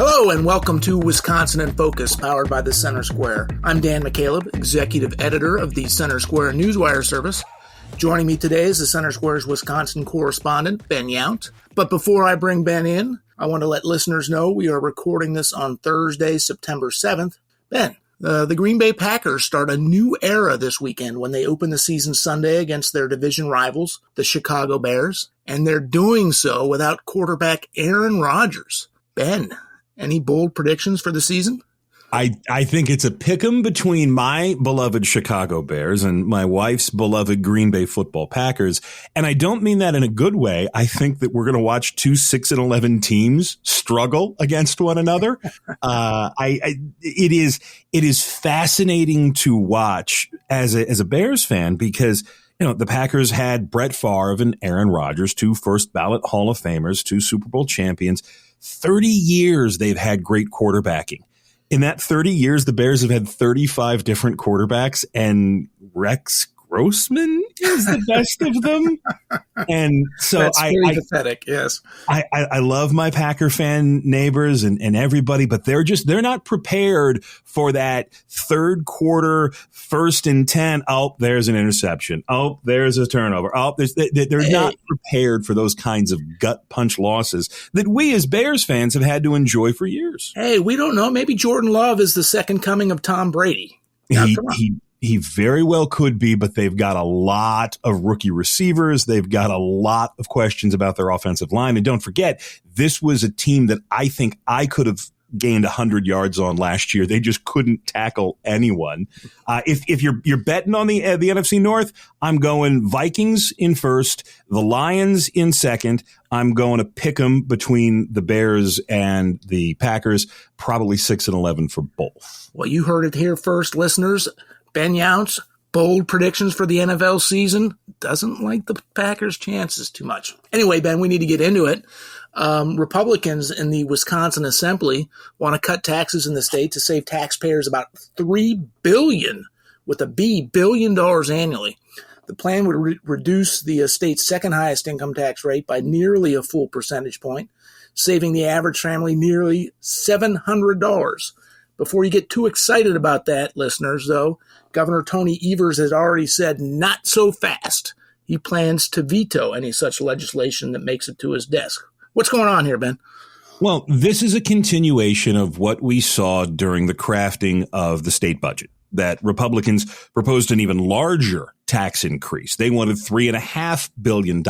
Hello and welcome to Wisconsin in Focus, powered by the Center Square. I'm Dan McCaleb, executive editor of the Center Square Newswire service. Joining me today is the Center Square's Wisconsin correspondent, Ben Yount. But before I bring Ben in, I want to let listeners know we are recording this on Thursday, September 7th. Ben, the Green Bay Packers start a new era this weekend when they open the season Sunday against their division rivals, the Chicago Bears, and they're doing so without quarterback Aaron Rodgers. Ben, any bold predictions for the season? I think it's a pick'em between my beloved Chicago Bears and my wife's beloved Green Bay football Packers. And I don't mean that in a good way. I think that we're going to watch two 6-11 teams struggle against one another. It is fascinating to watch as a Bears fan because, you know, the Packers had Brett Favre and Aaron Rodgers, two first ballot Hall of Famers, two Super Bowl champions. 30 years they've had great quarterbacking. In that 30 years, the Bears have had 35 different quarterbacks, and Rex Grossman is the best of them. And so that's very pathetic. Yes. I love my Packer fan neighbors and everybody, but they're not prepared for that third quarter, 1st and 10. Oh, there's an interception. Oh, there's a turnover. Oh, they're not prepared for those kinds of gut punch losses that we as Bears fans have had to enjoy for years. Hey, we don't know. Maybe Jordan Love is the second coming of Tom Brady. He very well could be, but they've got a lot of rookie receivers. They've got a lot of questions about their offensive line. And don't forget, this was a team that I think I could have gained 100 yards on last year. They just couldn't tackle anyone. If you're betting on the NFC North, I'm going Vikings in first, the Lions in second. I'm going to pick them between the Bears and the Packers, probably 6-11 for both. Well, you heard it here first, listeners. Ben Yount's bold predictions for the NFL season doesn't like the Packers' chances too much. Anyway, Ben, we need to get into it. Republicans in the Wisconsin Assembly want to cut taxes in the state to save taxpayers about $3 billion, with a B, billion dollars annually. The plan would reduce the state's second highest income tax rate by nearly a full percentage point, saving the average family nearly $700. Before you get too excited about that, listeners, though, Governor Tony Evers has already said not so fast. He plans to veto any such legislation that makes it to his desk. What's going on here, Ben? Well, this is a continuation of what we saw during the crafting of the state budget, that Republicans proposed an even larger tax increase. They wanted $3.5 billion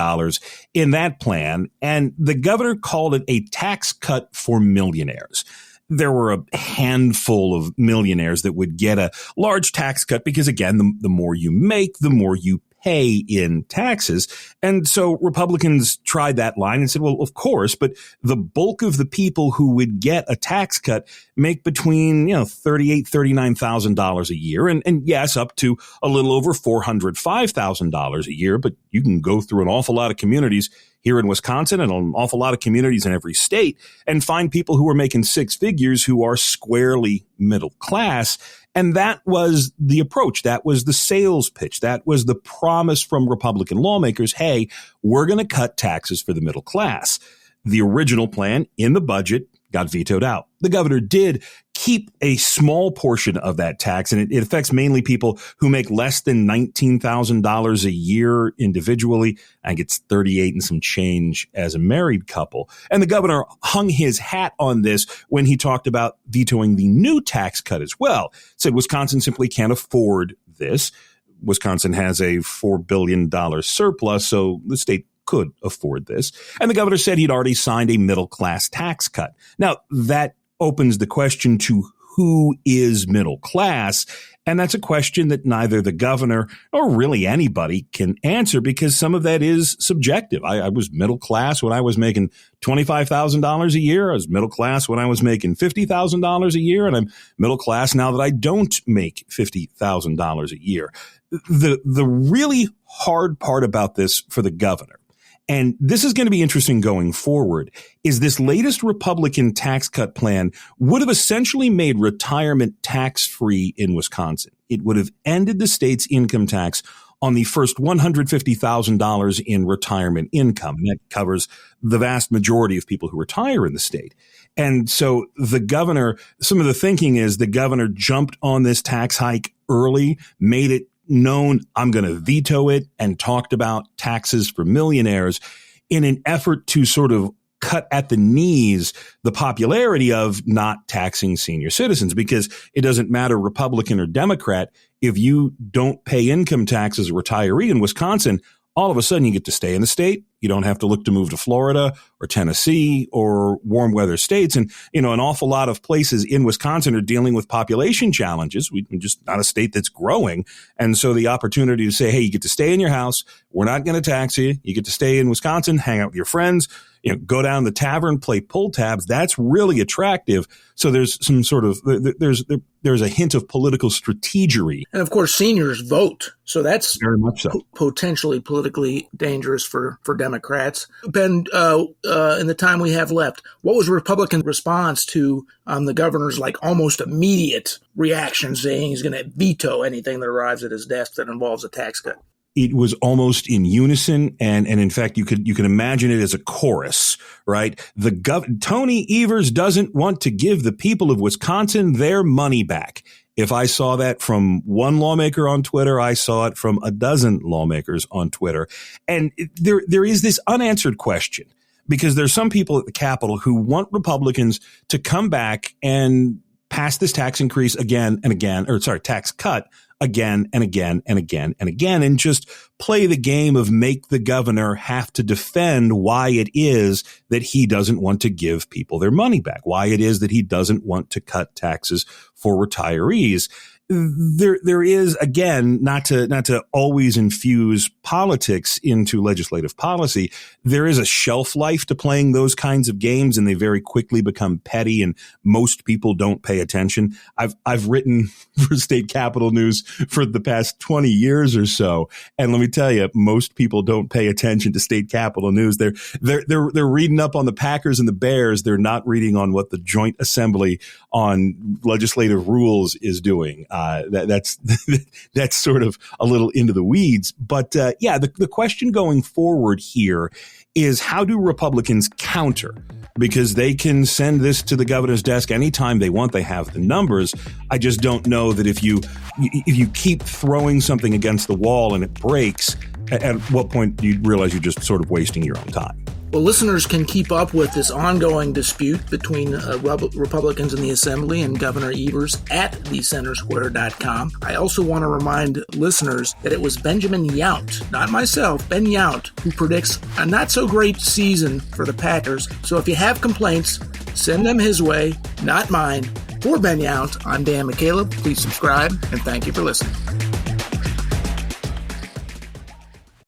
in that plan, and the governor called it a tax cut for millionaires. There were a handful of millionaires that would get a large tax cut because, again, the more you make, the more you pay in taxes. And so Republicans tried that line and said, well, of course, but the bulk of the people who would get a tax cut make between, $38,000, $39,000 a year. And yes, up to a little over $405,000 a year. But you can go through an awful lot of communities here in Wisconsin and an awful lot of communities in every state and find people who are making six figures who are squarely middle class. And that was the approach. That was the sales pitch. That was the promise from Republican lawmakers. Hey, we're going to cut taxes for the middle class. The original plan in the budget got vetoed out. The governor did keep a small portion of that tax, and it affects mainly people who make less than $19,000 a year individually. I think it's 38 and some change as a married couple. And the governor hung his hat on this when he talked about vetoing the new tax cut as well. Said Wisconsin simply can't afford this. Wisconsin has a $4 billion surplus, so the state could afford this. And the governor said he'd already signed a middle-class tax cut. Now, that opens the question to who is middle class? And that's a question that neither the governor or really anybody can answer because some of that is subjective. I was middle class when I was making $25,000 a year. I was middle class when I was making $50,000 a year. And I'm middle class now that I don't make $50,000 a year. The really hard part about this for the governor, and this is going to be interesting going forward, is this latest Republican tax cut plan would have essentially made retirement tax-free in Wisconsin. It would have ended the state's income tax on the first $150,000 in retirement income. And that covers the vast majority of people who retire in the state. And so the governor, some of the thinking is the governor jumped on this tax hike early, made it known, I'm going to veto it, and talked about taxes for millionaires in an effort to sort of cut at the knees the popularity of not taxing senior citizens, because it doesn't matter Republican or Democrat. If you don't pay income tax as a retiree in Wisconsin, all of a sudden you get to stay in the state. You don't have to look to move to Florida or Tennessee or warm weather states. And, an awful lot of places in Wisconsin are dealing with population challenges. We're just not a state that's growing. And so the opportunity to say, hey, you get to stay in your house. We're not going to tax you. You get to stay in Wisconsin, hang out with your friends, go down the tavern, play pull tabs. That's really attractive. So there's some sort of, there's a hint of political strategery. And of course, seniors vote. So that's very much so. Potentially politically dangerous for Democrats. Ben, in the time we have left, what was Republican response to the governor's almost immediate reaction saying he's going to veto anything that arrives at his desk that involves a tax cut? It was almost in unison, and in fact, you can imagine it as a chorus, right? Tony Evers doesn't want to give the people of Wisconsin their money back. If I saw that from one lawmaker on Twitter, I saw it from a dozen lawmakers on Twitter. And there is this unanswered question, because there's some people at the Capitol who want Republicans to come back and pass this tax increase again and again, tax cut again and again and again and again, and just play the game of make the governor have to defend why it is that he doesn't want to give people their money back, why it is that he doesn't want to cut taxes for retirees. There is, again, not to always infuse politics into legislative policy. There is a shelf life to playing those kinds of games, and they very quickly become petty, and most people don't pay attention. I've written for State Capitol News for the past 20 years or so, and let me tell you, most people don't pay attention to State Capitol News. They're reading up on the Packers and the Bears. They're not reading on what the Joint Assembly on legislative rules is doing. That's sort of a little into the weeds. But the question going forward here is, how do Republicans counter? Because they can send this to the governor's desk anytime they want. They have the numbers. I just don't know that if you keep throwing something against the wall and it breaks, at what point do you realize you're just sort of wasting your own time? Well, listeners can keep up with this ongoing dispute between Republicans in the Assembly and Governor Evers at thecentersquare.com. I also want to remind listeners that it was Benjamin Yount, not myself, Ben Yount, who predicts a not-so-great season for the Packers. So if you have complaints, send them his way, not mine. For Ben Yount, I'm Dan McCaleb. Please subscribe, and thank you for listening.